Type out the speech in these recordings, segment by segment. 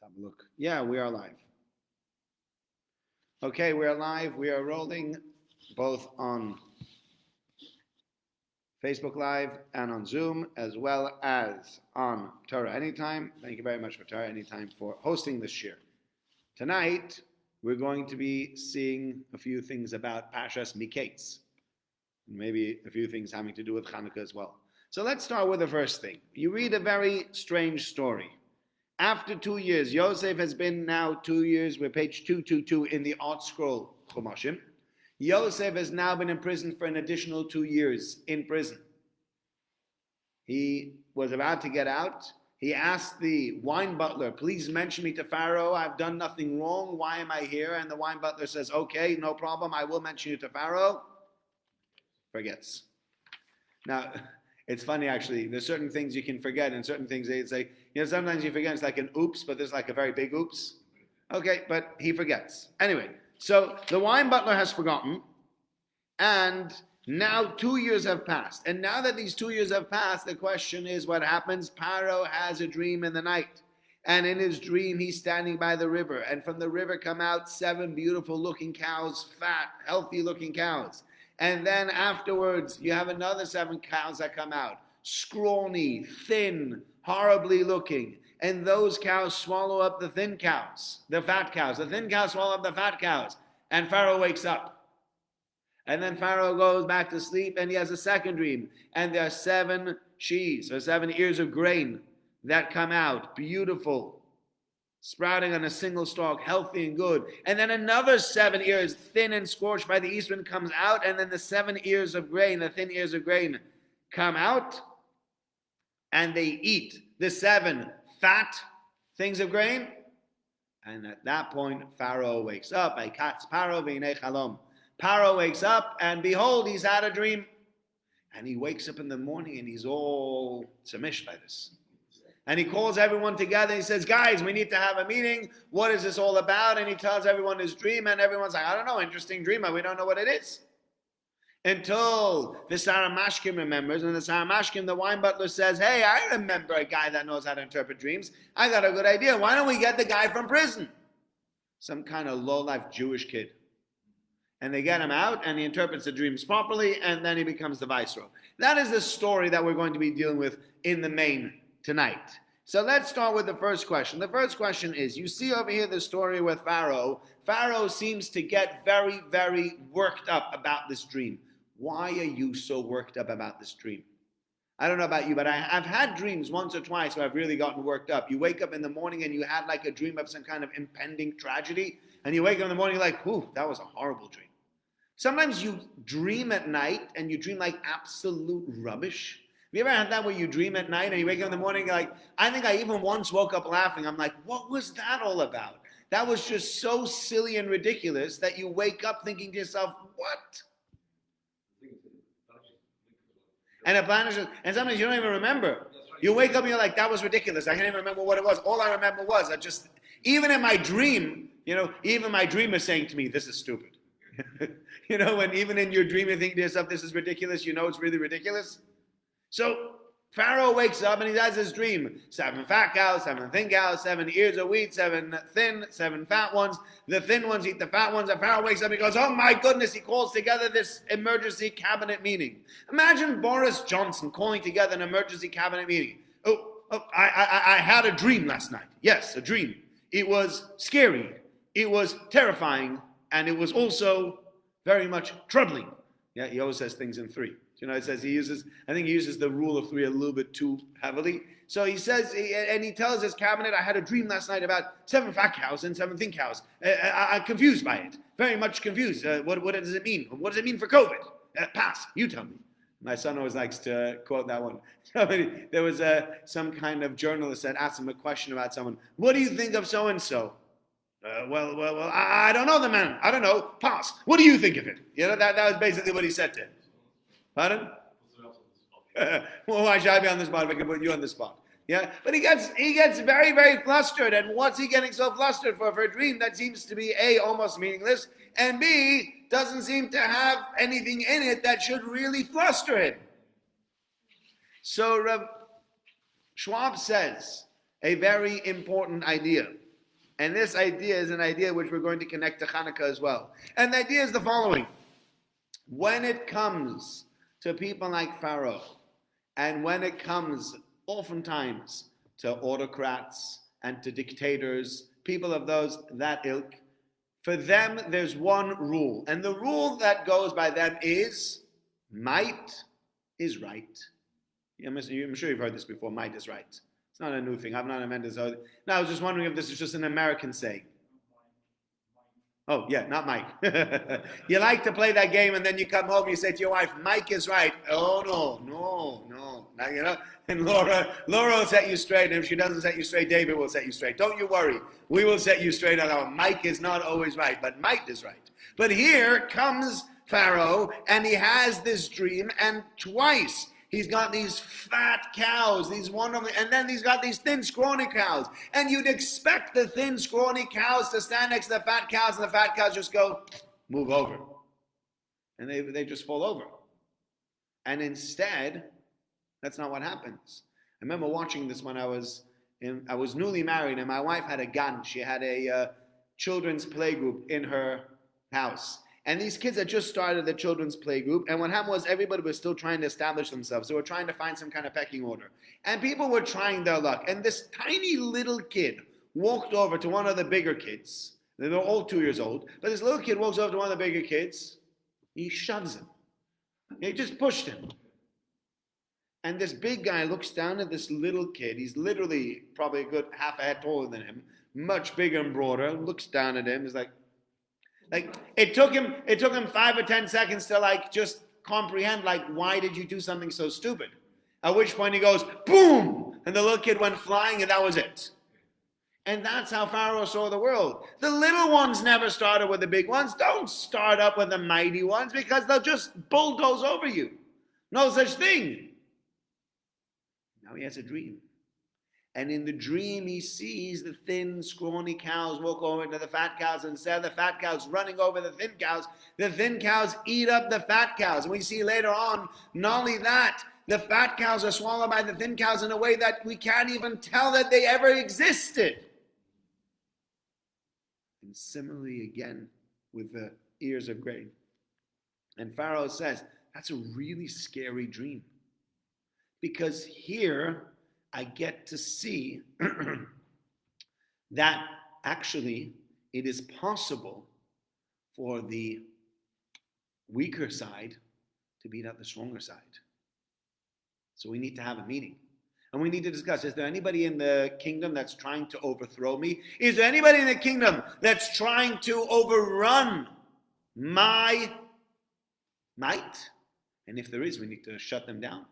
Let's have a look. Yeah, we are live. Okay, we are live. We are rolling both on Facebook Live and on Zoom, as well as on Torah Anytime. Thank you very much for Torah Anytime for hosting this year. Tonight, we're going to be seeing a few things about Parshas Mikeitz, maybe a few things having to do with Hanukkah as well. So let's start with the first thing. You read a very strange story. After 2 years, Yosef has been now 2 years, we're page 222 in the Art Scroll Chumashim. Yosef has now been in prison for an additional 2 years in prison. He was about to get out. He asked the wine butler, please mention me to Pharaoh. I've done nothing wrong. Why am I here? And the wine butler says, okay, no problem. I will mention you to Pharaoh. Forgets. Now, it's funny actually. There's certain things you can forget and certain things they say, sometimes you forget it's like an oops, but there's like a very big oops. Okay, but he forgets. Anyway, so the wine butler has forgotten, and now 2 years have passed. And now that these 2 years have passed, the question is what happens? Pharaoh has a dream in the night. And in his dream, he's standing by the river. And from the river come out 7 beautiful looking cows, fat, healthy looking cows. And then afterwards, you have another 7 cows that come out, scrawny, thin, horribly looking. And those cows swallow up the thin cows, the fat cows. The thin cows swallow up the fat cows. And Pharaoh wakes up. And then Pharaoh goes back to sleep and he has a second dream. And there are 7 sheaves, or 7 ears of grain that come out, beautiful, sprouting on a single stalk, healthy and good. And then another 7 ears, thin and scorched by the east wind, comes out. And then the 7 ears of grain, the thin ears of grain, come out. And they eat the 7 fat things of grain. And at that point, Pharaoh wakes up. Pharaoh wakes up, and behold, he's had a dream. And he wakes up in the morning, and he's all tzamish by this. And he calls everyone together. He says, guys, we need to have a meeting. What is this all about? And he tells everyone his dream. And everyone's like, I don't know, interesting dream. But we don't know what it is. Until the Saramashkim remembers. And the Saramashkim, the wine butler, says, hey, I remember a guy that knows how to interpret dreams. I got a good idea. Why don't we get the guy from prison? Some kind of low-life Jewish kid. And they get him out, and he interprets the dreams properly, and then he becomes the viceroy. That is the story that we're going to be dealing with in the main tonight. So let's start with the first question. The first question is, you see over here the story with Pharaoh. Pharaoh seems to get very, very worked up about this dream. Why are you so worked up about this dream? I don't know about you, but I've had dreams once or twice where I've really gotten worked up. You wake up in the morning and you had like a dream of some kind of impending tragedy, and you wake up in the morning, you're like, ooh, that was a horrible dream. Sometimes you dream at night and you dream like absolute rubbish. Have you ever had that where you dream at night and you wake up in the morning like, I think I even once woke up laughing. I'm like, what was that all about? That was just so silly and ridiculous that you wake up thinking to yourself, what? And and sometimes you don't even remember. You wake up and you're like, that was ridiculous. I can't even remember what it was. All I remember was, even in my dream, even my dream is saying to me, this is stupid. When even in your dream you think to yourself, this is ridiculous, it's really ridiculous. So Pharaoh wakes up and he has his dream. 7 fat cows, 7 thin cows, 7 ears of wheat, 7 thin, 7 fat ones. The thin ones eat the fat ones. And Pharaoh wakes up and he goes, oh my goodness, he calls together this emergency cabinet meeting. Imagine Boris Johnson calling together an emergency cabinet meeting. I had a dream last night. Yes, a dream. It was scary. It was terrifying. And it was also very much troubling. Yeah, he always says things in 3. It says he uses the rule of 3 a little bit too heavily. So he says, and he tells his cabinet, I had a dream last night about 7 fat cows and 7 thin cows. I'm confused by it. Very much confused. What does it mean? What does it mean for COVID? Pass. You tell me. My son always likes to quote that one. There was some kind of journalist that asked him a question about someone. What do you think of so-and-so? Well, I don't know the man. I don't know. Pass. What do you think of it? That was basically what he said to him. Pardon? Well, why should I be on the spot if I can put you on the spot? Yeah, but he gets very, very flustered. And what's he getting so flustered for? For a dream that seems to be A, almost meaningless, and B, doesn't seem to have anything in it that should really fluster him. So Schwab says a very important idea. And this idea is an idea which we're going to connect to Hanukkah as well. And the idea is the following. When it comes to people like Pharaoh, and when it comes oftentimes to autocrats and to dictators, people of that ilk, for them there's one rule. And the rule that goes by them is might is right. I'm sure you've heard this before, might is right. It's not a new thing. I've not invented this. No, I was just wondering if this is just an American saying. Oh, yeah, not Mike. You like to play that game and then you come home and you say to your wife, Mike is right. Oh, no. Now, you know, and Laura will set you straight. And if she doesn't set you straight, David will set you straight. Don't you worry. We will set you straight on our Mike is not always right, but might is right. But here comes Pharaoh and he has this dream, and twice he's got these fat cows, these wonderful, and then he's got these thin, scrawny cows. And you'd expect the thin, scrawny cows to stand next to the fat cows, and the fat cows just go, move over. And they just fall over. And instead, that's not what happens. I remember watching this when I was newly married, and my wife had a gun. She had a children's playgroup in her house. And these kids had just started the children's play group, and what happened was everybody was still trying to establish themselves. They were trying to find some kind of pecking order. And people were trying their luck. And this tiny little kid walked over to one of the bigger kids. They were all 2 years old. But this little kid walks over to one of the bigger kids. He shoves him. He just pushed him. And this big guy looks down at this little kid. He's literally probably a good half a head taller than him. Much bigger and broader. Looks down at him. He's like it took him 5 or 10 seconds to just comprehend why did you do something so stupid? At which point he goes, boom! And the little kid went flying, and that was it. And that's how Pharaoh saw the world. The little ones never started with the big ones. Don't start up with the mighty ones, because they'll just bulldoze over you. No such thing. Now he has a dream. And in the dream, he sees the thin, scrawny cows walk over to the fat cows. And instead of the fat cows running over the thin cows eat up the fat cows. And we see later on, not only that, the fat cows are swallowed by the thin cows in a way that we can't even tell that they ever existed. And similarly again with the ears of grain. And Pharaoh says, that's a really scary dream. Because here, I get to see that actually it is possible for the weaker side to beat up the stronger side. So we need to have a meeting. And we need to discuss, is there anybody in the kingdom that's trying to overthrow me? Is there anybody in the kingdom that's trying to overrun my might? And if there is, we need to shut them down.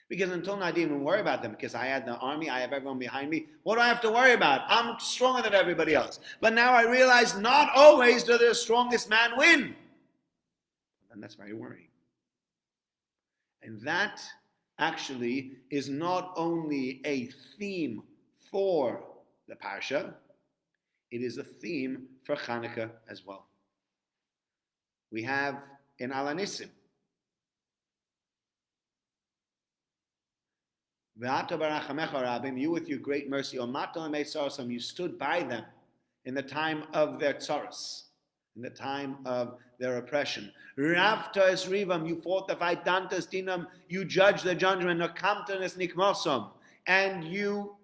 Because until now, I didn't even worry about them, because I had the army, I have everyone behind me. What do I have to worry about? I'm stronger than everybody else. But now I realize not always does the strongest man win. And that's very worrying. And that actually is not only a theme for the Parsha, it is a theme for Hanukkah as well. We have in Al Anissim, you with your great mercy, you stood by them in the time of their tsaros, in the time of their oppression. Ravta es rivam, you fought the fight, dantas dinam, you judged the judgment, nakamtanes nikmosam, and you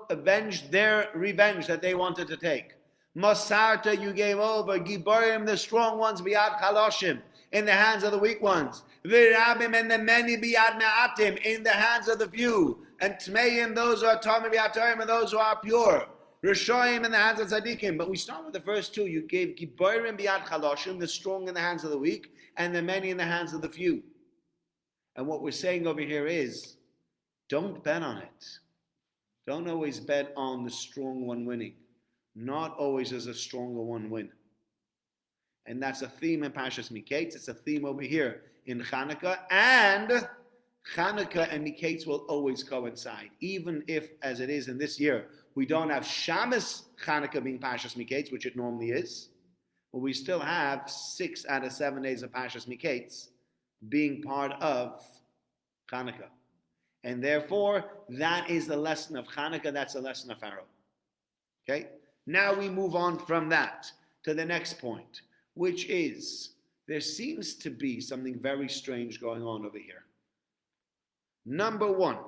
avenged their revenge that they wanted to take. Masarta, you gave over, giborim, the strong ones, biad chaloshim, in the hands of the weak ones. Virabim, and the many biad me'atim, in the hands of the few. And tmeim, those who are tamim bi'atorim, and those who are pure. Rishoyim, in the hands of tzaddikim. But we start with the first two. You gave giborim biad chaloshim, the strong in the hands of the weak, and the many in the hands of the few. And what we're saying over here is, don't bet on it. Don't always bet on the strong one winning. Not always does a stronger one win. And that's a theme in Parshas Mikeitz. It's a theme over here in Hanukkah. And Hanukkah and Mikeitz will always coincide. Even if, as it is in this year, we don't have Shabbos Hanukkah being Parshas Mikeitz, which it normally is. But we still have 6 out of 7 days of Parshas Mikeitz being part of Hanukkah. And therefore, that is the lesson of Hanukkah. That's the lesson of Pharaoh. Okay? Now we move on from that to the next point, which is there seems to be something very strange going on over here. Number one,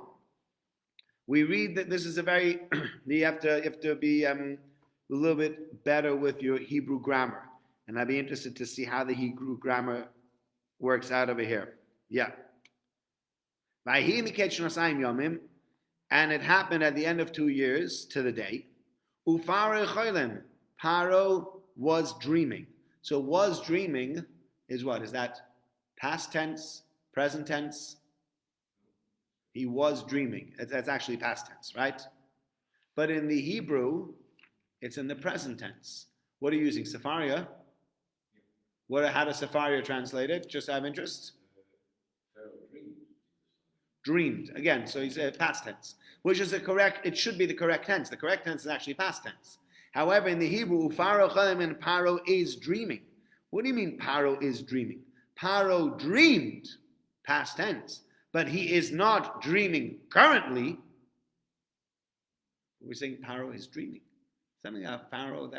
we read that this is a very, you have to be a little bit better with your Hebrew grammar. And I'd be interested to see how the Hebrew grammar works out over here. Yeah. And it happened at the end of 2 years to the day. Paro was dreaming. So was dreaming is what? Is that past tense, present tense? He was dreaming. That's actually past tense, right? But in the Hebrew, it's in the present tense. What are you using? Sefaria? How does Sefaria translate it? Just out of interest? Dreamed. Again, so he said past tense, which is it should be the correct tense. The correct tense is actually past tense. However, in the Hebrew, Paro is dreaming. What do you mean Paro is dreaming? Paro dreamed, past tense, but he is not dreaming currently. We're saying Paro is dreaming. Something about Pharaoh,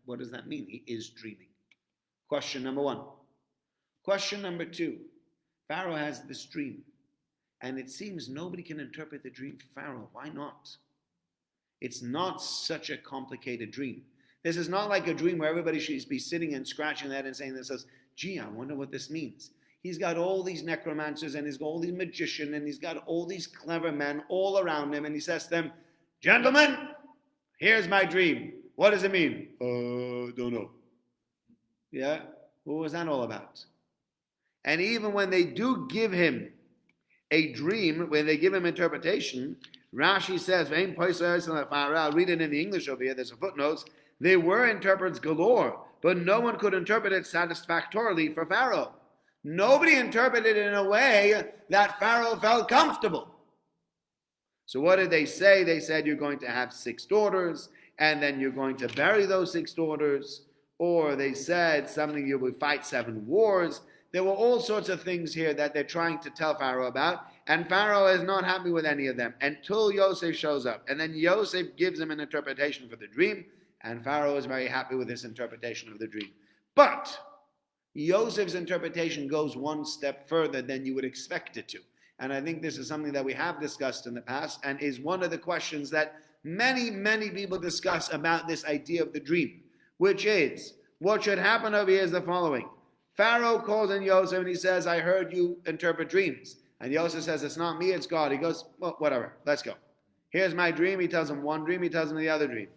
what does that mean? He is dreaming. Question number one. Question number two. Pharaoh has this dream. And it seems nobody can interpret the dream for Pharaoh. Why not? It's not such a complicated dream. This is not like a dream where everybody should be sitting and scratching their head and saying themselves, gee, I wonder what this means. He's got all these necromancers and he's got all these magicians and he's got all these clever men all around him. And he says to them, gentlemen, here's my dream. What does it mean? Don't know. Yeah? What was that all about? And even when they do give him a dream, when they give him interpretation, Rashi says, I'll read it in the English over here, there's a footnote. There were interpreters galore, but no one could interpret it satisfactorily for Pharaoh. Nobody interpreted it in a way that Pharaoh felt comfortable. So what did they say? They said you're going to have 6 daughters, and then you're going to bury those 6 daughters. Or they said something, you will fight 7 wars. There were all sorts of things here that they're trying to tell Pharaoh about, and Pharaoh is not happy with any of them until Yosef shows up. And then Yosef gives him an interpretation for the dream, and Pharaoh is very happy with this interpretation of the dream. But Yosef's interpretation goes one step further than you would expect it to. And I think this is something that we have discussed in the past, and is one of the questions that many, many people discuss about this idea of the dream, which is, what should happen over here is the following. Pharaoh calls in Yosef and he says, I heard you interpret dreams. And Yosef says, it's not me, it's God. He goes, well, whatever, let's go. Here's my dream. He tells him one dream, he tells him the other dream.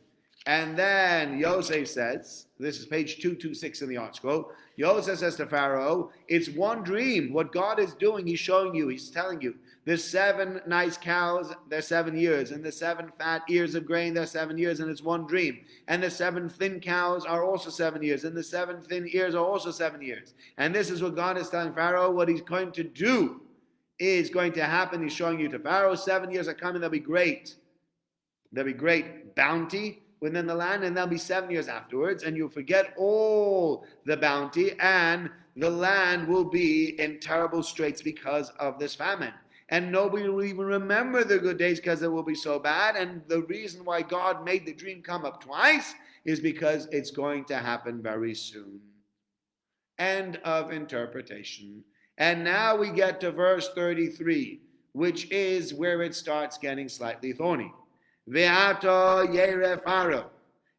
And then Yosef says, this is page 226 in the art scroll, Yosef says to Pharaoh, it's one dream. What God is doing, he's showing you, he's telling you. There's 7 nice cows, they're 7 years. And the 7 fat ears of grain, they're 7 years, and it's one dream. And the 7 thin cows are also 7 years. And the 7 thin ears are also 7 years. And this is what God is telling Pharaoh, what he's going to do is going to happen. He's showing you to Pharaoh, 7 years are coming, they'll be great. There'll be great bounty within the land, and there'll be 7 years afterwards, and you'll forget all the bounty, and the land will be in terrible straits because of this famine. And nobody will even remember the good days because it will be so bad. And the reason why God made the dream come up twice is because it's going to happen very soon. End of interpretation. And now we get to verse 33, which is where it starts getting slightly thorny. Ve'ato yere Pharaoh.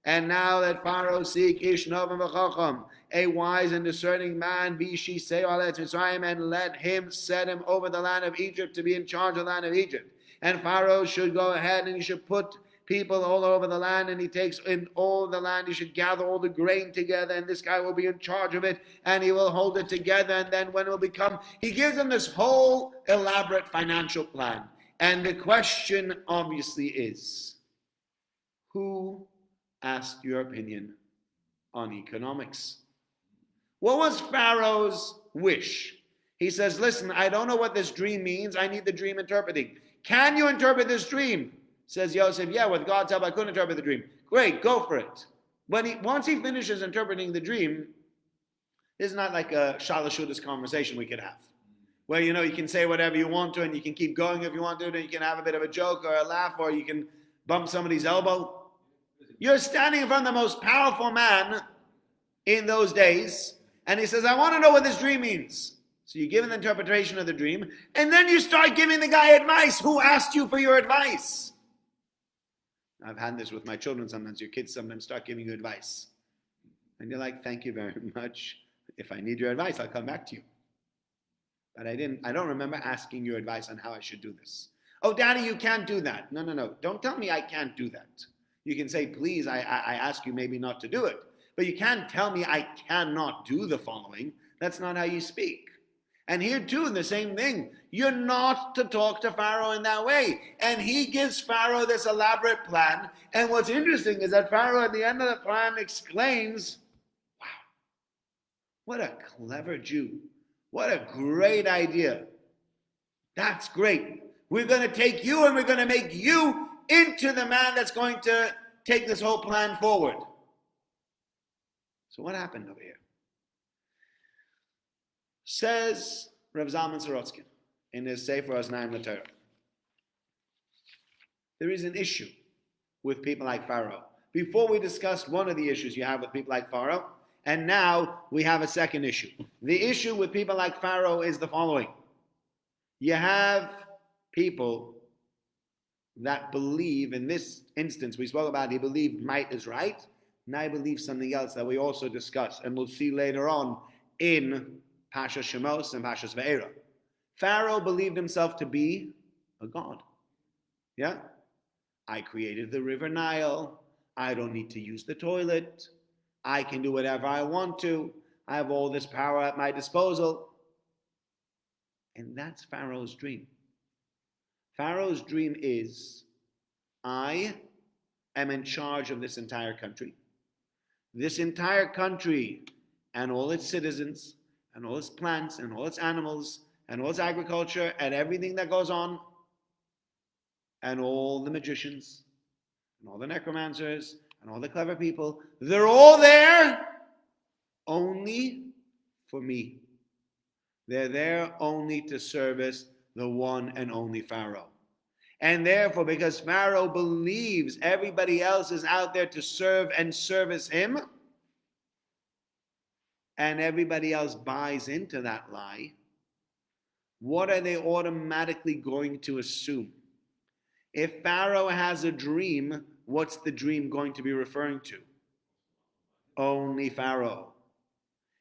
And now let Pharaoh seek Ishnovam v'chacham, a wise and discerning man, v'shisei al etz Mitzrayim, and let him set him over the land of Egypt to be in charge of the land of Egypt. And Pharaoh should go ahead and he should put people all over the land, and he takes in all the land, he should gather all the grain together, and this guy will be in charge of it, and he will hold it together, and then when it will become, he gives them this whole elaborate financial plan. And the question obviously is, who asked your opinion on economics? What was Pharaoh's wish? He says, listen, I don't know what this dream means. I need the dream interpreting. Can you interpret this dream? Says Yosef, yeah, with God's help, I couldn't interpret the dream. Great, go for it. But once he finishes interpreting the dream, this is not like a shalashudas conversation we could have. Where, you can say whatever you want to, and you can keep going if you want to, and you can have a bit of a joke or a laugh, or you can bump somebody's elbow. You're standing in front of the most powerful man in those days, and he says, I want to know what this dream means. So you give an interpretation of the dream, and then you start giving the guy advice. Who asked you for your advice? I've had this with my children sometimes. Your kids sometimes start giving you advice. And you're like, thank you very much. If I need your advice, I'll come back to you. But I don't remember asking your advice on how I should do this. Oh, Daddy, you can't do that. No. Don't tell me I can't do that. You can say, please, I ask you maybe not to do it. But you can't tell me I cannot do the following. That's not how you speak. And here too, the same thing. You're not to talk to Pharaoh in that way. And he gives Pharaoh this elaborate plan. And what's interesting is that Pharaoh at the end of the plan exclaims, wow, what a clever Jew. What a great idea. That's great. We're going to take you and we're going to make you into the man that's going to take this whole plan forward. So what happened over here? Says Rav Zalman Sorotskin in his Sefer Oznaim L'Torah. There is an issue with people like Pharaoh. Before we discussed one of the issues you have with people like Pharaoh, and now we have a second issue. The issue with people like Pharaoh is the following. You have people that believe, in this instance we spoke about, he believed might is right. Now he believes something else that we also discussed, and we'll see later on in Pasha Shemos and Pasha's Ve'era. Pharaoh believed himself to be a god. Yeah? I created the river Nile. I don't need to use the toilet. I can do whatever I want to. I have all this power at my disposal. And that's Pharaoh's dream. Pharaoh's dream is, I am in charge of this entire country. This entire country and all its citizens and all its plants and all its animals and all its agriculture and everything that goes on and all the magicians and all the necromancers and all the clever people, they're all there only for me. They're there only to service the one and only Pharaoh. And therefore, because Pharaoh believes everybody else is out there to serve and service him, and everybody else buys into that lie, what are they automatically going to assume? If Pharaoh has a dream, what's the dream going to be referring to? Only Pharaoh.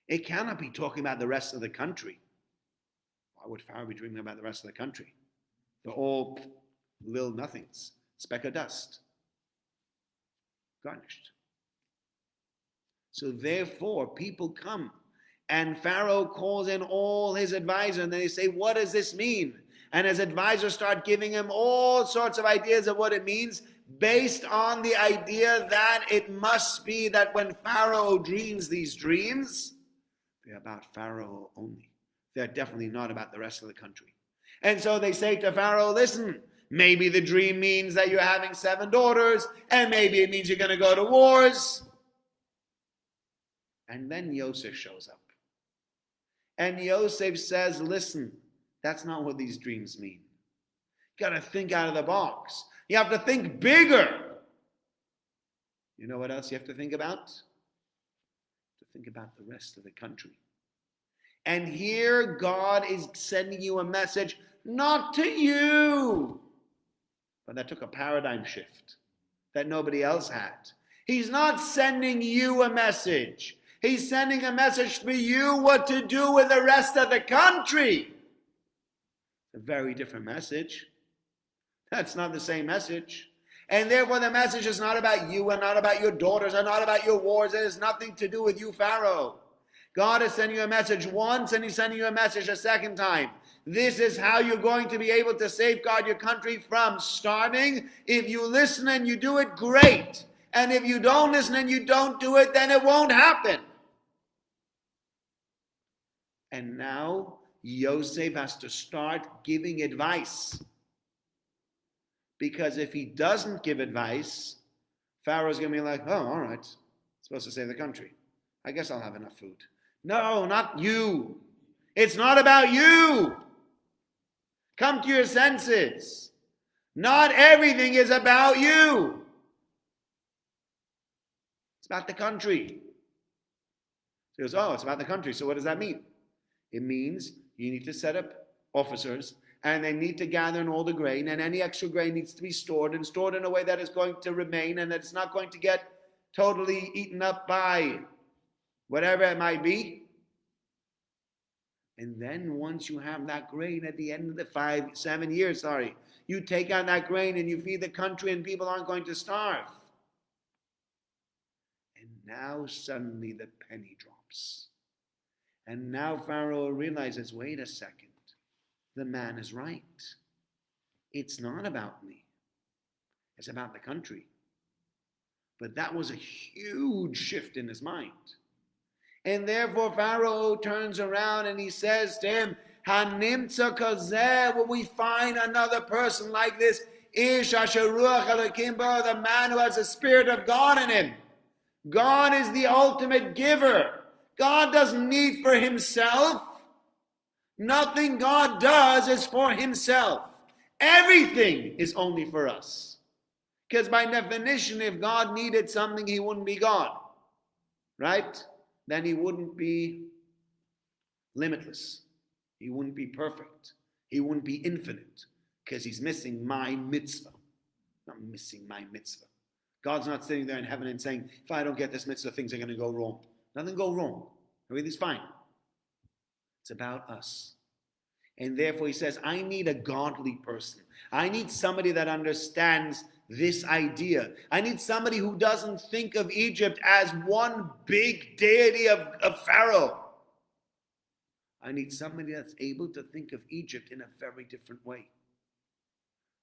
It cannot be talking about the rest of the country. Why would Pharaoh be dreaming about the rest of the country? They're all little nothings, speck of dust, garnished. So therefore, people come, and Pharaoh calls in all his advisors, and they say, what does this mean? And his advisors start giving him all sorts of ideas of what it means, based on the idea that it must be that when Pharaoh dreams these dreams, they're about Pharaoh only. They're definitely not about the rest of the country. And so they say to Pharaoh, listen, maybe the dream means that you're having 7 daughters, and maybe it means you're going to go to wars. And then Yosef shows up. And Yosef says, listen, that's not what these dreams mean. You got to think out of the box. You have to think bigger. You know what else you have to think about? To think about the rest of the country. And here God is sending you a message, not to you. But that took a paradigm shift that nobody else had. He's not sending you a message. He's sending a message for you what to do with the rest of the country. A very different message. That's not the same message. And therefore the message is not about you and not about your daughters and not about your wars. It has nothing to do with you, Pharaoh. God is sending you a message once and he's sending you a message a second time. This is how you're going to be able to safeguard your country from starving. If you listen and you do it, great. And if you don't listen and you don't do it, then it won't happen. And now Yosef has to start giving advice. Because if he doesn't give advice, Pharaoh's going to be like, oh, all right, I'm supposed to save the country. I guess I'll have enough food. No, not you. It's not about you. Come to your senses. Not everything is about you. It's about the country. So he goes, oh, it's about the country. So what does that mean? It means you need to set up officers, and they need to gather in all the grain, and any extra grain needs to be stored, and stored in a way that is going to remain, and that it's not going to get totally eaten up by whatever it might be. And then once you have that grain at the end of the 7 years, you take out that grain and you feed the country, and people aren't going to starve. And now suddenly the penny drops. And now Pharaoh realizes, wait a second, the man is right. It's not about me. It's about the country. But that was a huge shift in his mind. And therefore Pharaoh turns around and he says to him, Hanimtza kazeh, will we find another person like this? Ish asher ruach Elokim bo, the man who has the Spirit of God in him. God is the ultimate giver. God doesn't need for himself. Nothing God does is for himself. Everything is only for us. Because by definition, if God needed something, he wouldn't be God. Right? Then he wouldn't be limitless. He wouldn't be perfect. He wouldn't be infinite. Because he's missing my mitzvah. Not missing my mitzvah. God's not sitting there in heaven and saying, if I don't get this mitzvah, things are going to go wrong. Nothing go wrong. Everything's fine. It's about us. And therefore he says, I need a godly person. I need somebody that understands this idea. I need somebody who doesn't think of Egypt as one big deity of Pharaoh. I need somebody that's able to think of Egypt in a very different way.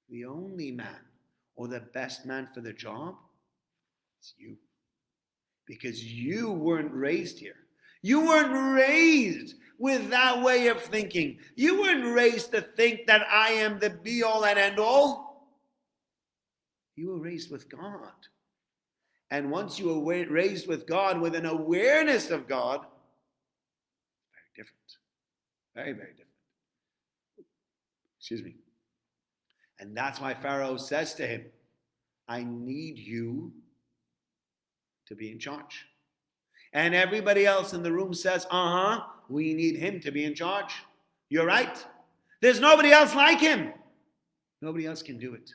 The only man or the best man for the job is you. Because you weren't raised here. You weren't raised with that way of thinking. You weren't raised to think that I am the be-all and end-all. You were raised with God. And once you were raised with God, with an awareness of God, very different. Very, very different. Excuse me. And that's why Pharaoh says to him, I need you to be in charge. And everybody else in the room says, we need him to be in charge. You're right. There's nobody else like him. Nobody else can do it.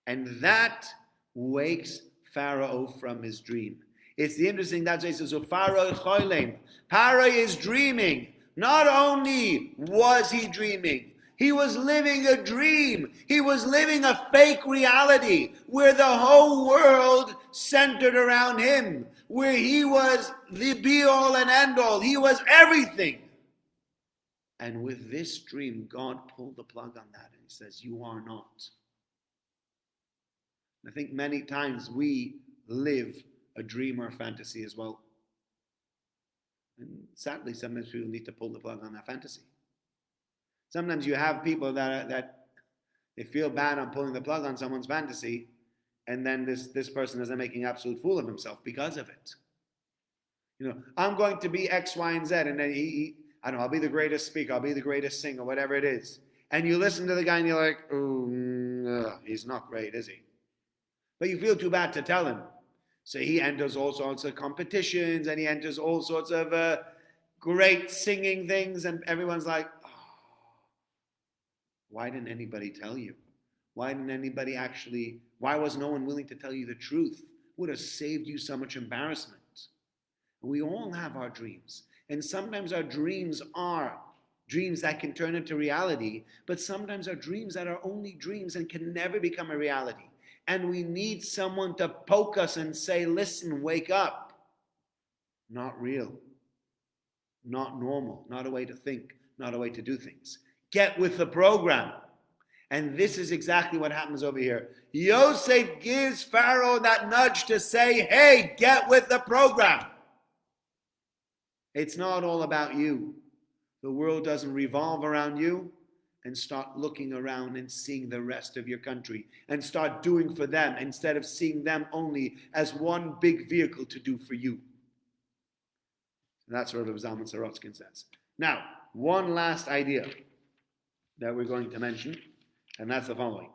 And that wakes Pharaoh from his dream. It's the interesting, that's why it says, Pharaoh is dreaming. Not only was he dreaming, he was living a dream. He was living a fake reality where the whole world centered around him, where he was the be-all and end-all. He was everything. And with this dream, God pulled the plug on that and he says, you are not. I think many times we live a dream or a fantasy as well. And sadly, sometimes people need to pull the plug on that fantasy. Sometimes you have people that they feel bad on pulling the plug on someone's fantasy, and then this person is making an absolute fool of himself because of it. You know, I'm going to be X, Y, and Z, and then I don't know, I'll be the greatest speaker, I'll be the greatest singer, whatever it is. And you listen to the guy and you're like, oh, he's not great, is he? But you feel too bad to tell him. So he enters all sorts of competitions, and he enters all sorts of great singing things, and everyone's like, why didn't anybody tell you? Why was no one willing to tell you the truth? Would have saved you so much embarrassment. We all have our dreams. And sometimes our dreams are dreams that can turn into reality, but sometimes our dreams that are only dreams and can never become a reality. And we need someone to poke us and say, listen, wake up. Not real. Not normal. Not a way to think. Not a way to do things. Get with the program. And this is exactly what happens over here. Yosef gives Pharaoh that nudge to say, hey, get with the program. It's not all about you. The world doesn't revolve around you. And start looking around and seeing the rest of your country. And start doing for them instead of seeing them only as one big vehicle to do for you. And that's what Zalman Sorotskin says. Now, one last idea that we're going to mention, and that's the following.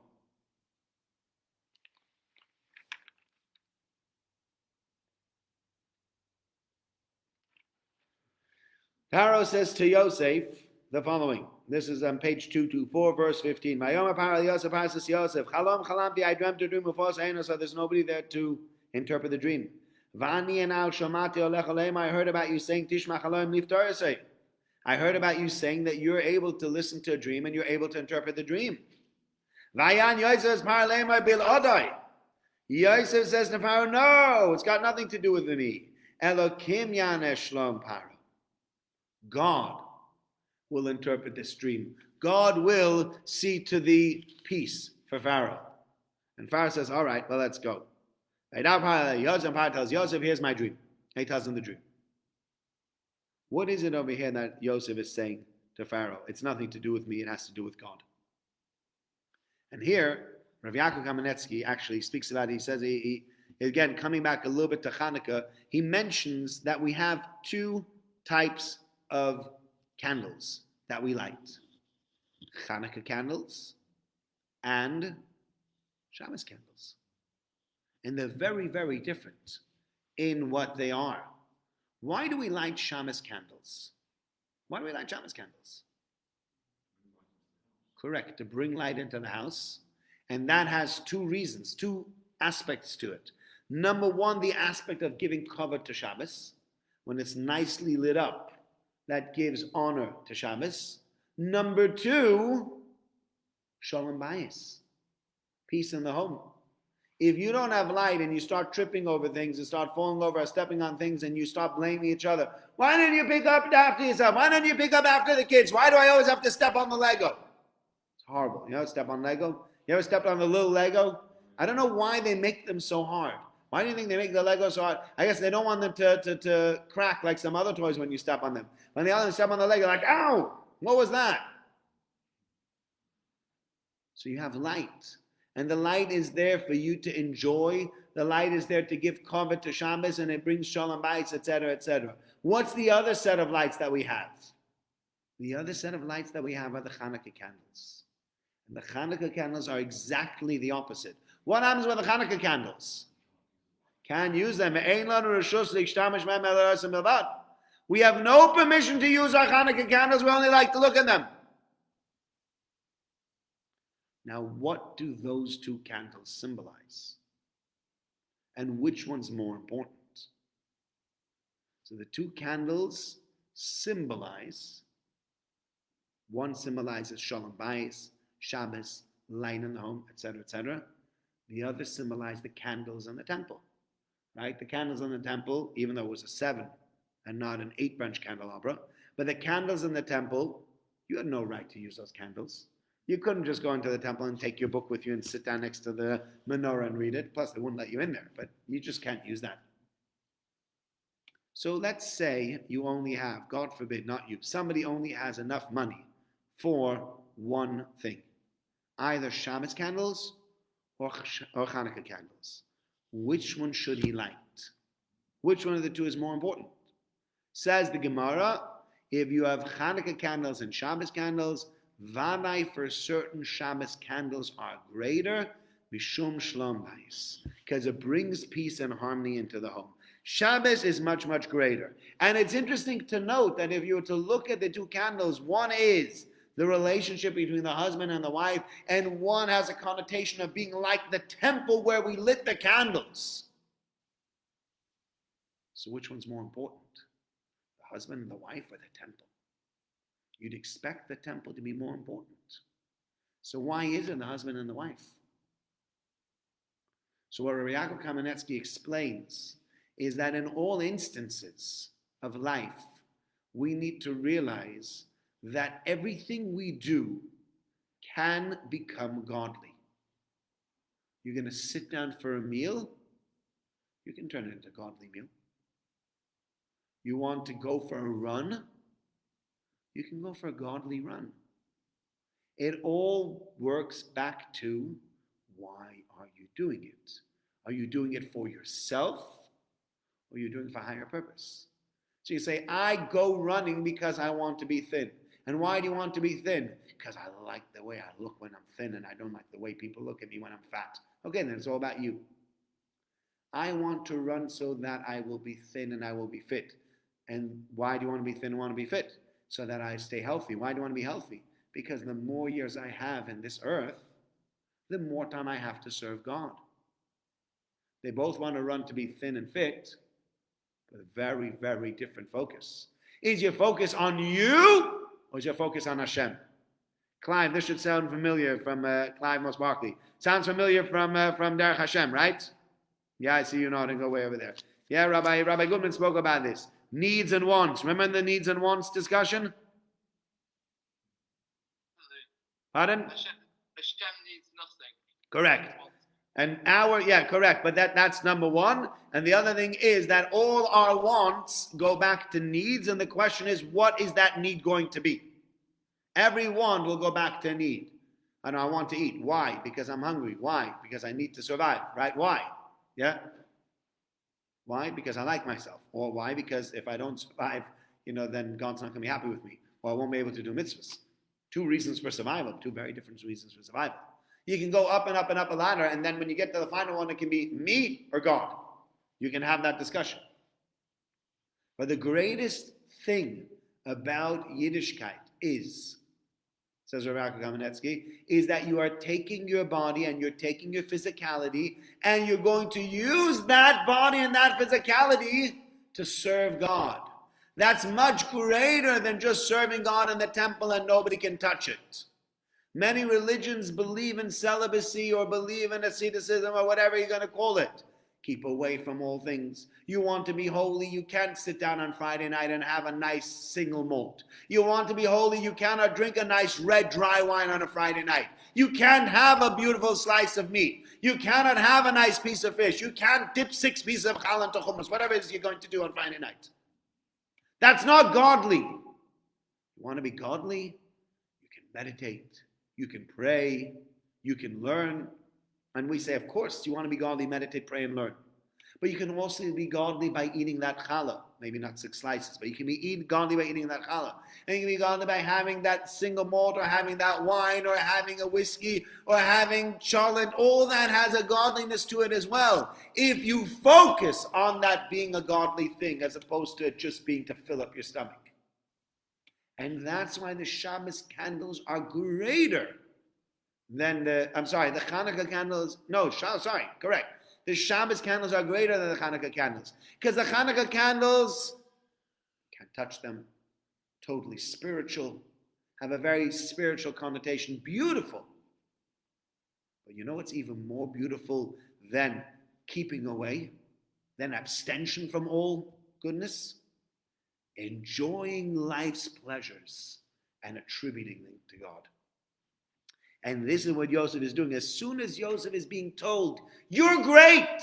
Pharaoh says to Yosef the following. This is on page 224, verse 15. Pharaoh says to Yosef, I dreamt a dream of so there's nobody there to interpret the dream. I heard about you saying, I heard about you saying that you're able to listen to a dream and you're able to interpret the dream. Yosef says to Pharaoh, no, it's got nothing to do with me. Elokim yanesh shlom Pharaoh. God will interpret this dream. God will see to the peace for Pharaoh. And Pharaoh says, all right, well, let's go. Pharaoh tells Yosef, here's my dream. He tells him the dream. What is it over here that Yosef is saying to Pharaoh? It's nothing to do with me, it has to do with God. And here, Rav Yaakov Kamenetsky actually speaks about it. He says, again, coming back a little bit to Hanukkah, he mentions that we have two types of candles that we light. Hanukkah candles and Shabbos candles. And they're very, very different in what they are. Why do we light Shabbos candles? Why do we light Shabbos candles? Correct, to bring light into the house. And that has two reasons, two aspects to it. Number one, the aspect of giving cover to Shabbos. When it's nicely lit up, that gives honor to Shabbos. Number two, Shalom Bayis, peace in the home. If you don't have light and you start tripping over things and start falling over or stepping on things and you start blaming each other, why didn't you pick up after yourself? Why don't you pick up after the kids? Why do I always have to step on the Lego? It's horrible. You ever step on Lego? You ever stepped on the little Lego? I don't know why they make them so hard. Why do you think they make the Lego so hard? I guess they don't want them to crack like some other toys when you step on them. When the others step on the Lego, like, ow, what was that? So you have light. And the light is there for you to enjoy. The light is there to give cover to Shabbos, and it brings Shalom Bayis, etc., etc. What's the other set of lights that we have? The other set of lights that we have are the Hanukkah candles. And the Hanukkah candles are exactly the opposite. What happens with the Hanukkah candles? Can't use them. We have no permission to use our Hanukkah candles. We only like to look at them. Now, what do those two candles symbolize? And which one's more important? So the two candles symbolize, one symbolizes Shalom Bayis, Shabbos, light in the home, etc., etc. The other symbolize the candles in the temple, right? The candles in the temple, even though it was a 7 and not an 8-branch candelabra, but the candles in the temple, you had no right to use those candles. You couldn't just go into the temple and take your book with you and sit down next to the menorah and read it. Plus, they wouldn't let you in there, but you just can't use that. So let's say you only have, God forbid, not you, somebody only has enough money for one thing. Either Shabbos candles or Hanukkah candles. Which one should he light? Which one of the two is more important? Says the Gemara, if you have Hanukkah candles and Shabbos candles, Vadai for certain Shabbos candles are greater, Mishum Shalom Bayis, because it brings peace and harmony into the home. Shabbos is much, much greater. And it's interesting to note that if you were to look at the two candles, one is the relationship between the husband and the wife, and one has a connotation of being like the temple where we lit the candles. So which one's more important? The husband and the wife or the temple? You'd expect the temple to be more important. So why isn't the husband and the wife? So what Rav Yaakov Kamenetsky explains is that in all instances of life, we need to realize that everything we do can become godly. You're going to sit down for a meal, you can turn it into a godly meal. You want to go for a run, you can go for a godly run. It all works back to, why are you doing it? Are you doing it for yourself, or are you doing it for a higher purpose? So you say, I go running because I want to be thin. And why do you want to be thin? Because I like the way I look when I'm thin, and I don't like the way people look at me when I'm fat. Okay, then it's all about you. I want to run so that I will be thin and I will be fit. And why do you want to be thin and want to be fit? So that I stay healthy. Why do you want to be healthy? Because the more years I have in this earth, the more time I have to serve God. They both want to run to be thin and fit, but a very, very different focus. Is your focus on you, or is your focus on Hashem? Clive, this should sound familiar from Clive Mos Barkley. Sounds familiar from Derech Hashem, right? Yeah, I see you nodding. Go way over there. Yeah, Rabbi Goodman spoke about this. Needs and wants. Remember the needs and wants discussion? Pardon? Hashem needs nothing. Correct. And correct. But that's number one. And the other thing is that all our wants go back to needs. And the question is, what is that need going to be? Every want will go back to need. And I want to eat. Why? Because I'm hungry. Why? Because I need to survive. Right? Why? Yeah? Why? Because I like myself. Or why? Because if I don't survive, then God's not going to be happy with me. Or I won't be able to do mitzvahs. Two reasons for survival. Two very different reasons for survival. You can go up and up and up a ladder, and then when you get to the final one, it can be me or God. You can have that discussion. But the greatest thing about Yiddishkeit is, says Rabbi Kamenetsky, is that you are taking your body and you're taking your physicality and you're going to use that body and that physicality to serve God. That's much greater than just serving God in the temple and nobody can touch it. Many religions believe in celibacy or believe in asceticism or whatever you're going to call it. Keep away from all things. You want to be holy, you can't sit down on Friday night and have a nice single malt. You want to be holy, you cannot drink a nice red dry wine on a Friday night. You can't have a beautiful slice of meat. You cannot have a nice piece of fish. You can't dip 6 pieces of challah into hummus, whatever it is you're going to do on Friday night. That's not godly. You want to be godly? You can meditate. You can pray, you can learn. And we say, of course, you want to be godly, meditate, pray, and learn. But you can also be godly by eating that challah. Maybe not 6 slices, but you can be godly by eating that challah. And you can be godly by having that single malt, or having that wine, or having a whiskey, or having charlotte. All that has a godliness to it as well. If you focus on that being a godly thing, as opposed to it just being to fill up your stomach. And that's why the Shabbos candles are greater than the Hanukkah candles. Correct. The Shabbos candles are greater than the Hanukkah candles. Because the Hanukkah candles, can't touch them, totally spiritual, have a very spiritual connotation, beautiful. But you know what's even more beautiful than keeping away, than abstention from all goodness? Enjoying life's pleasures and attributing them to God. And this is what Yosef is doing. As soon as Yosef is being told, you're great,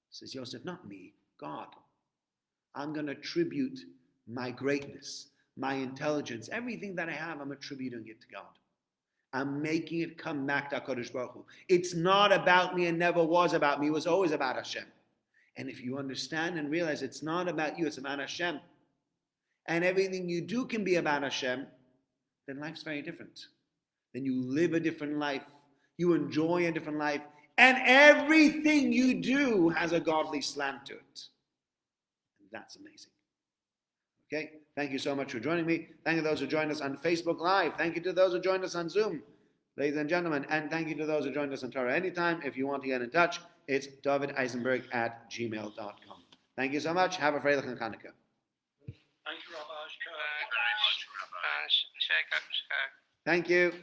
says Yosef, not me, God. I'm going to attribute my greatness, my intelligence, everything that I have, I'm attributing it to God. I'm making it come back to HaKadosh Baruch Hu. It's not about me and never was about me. It was always about Hashem. And if you understand and realize it's not about you, it's about Hashem, and everything you do can be about Hashem, then life's very different. Then you live a different life. You enjoy a different life. And everything you do has a godly slant to it. And that's amazing. Okay? Thank you so much for joining me. Thank you to those who joined us on Facebook Live. Thank you to those who joined us on Zoom. Ladies and gentlemen, and thank you to those who joined us on Torah Anytime. If you want to get in touch, it's davideisenberg@gmail.com. Thank you so much. Have a Freilich and Hanukkah. Thank you, Rabbi. Thank you.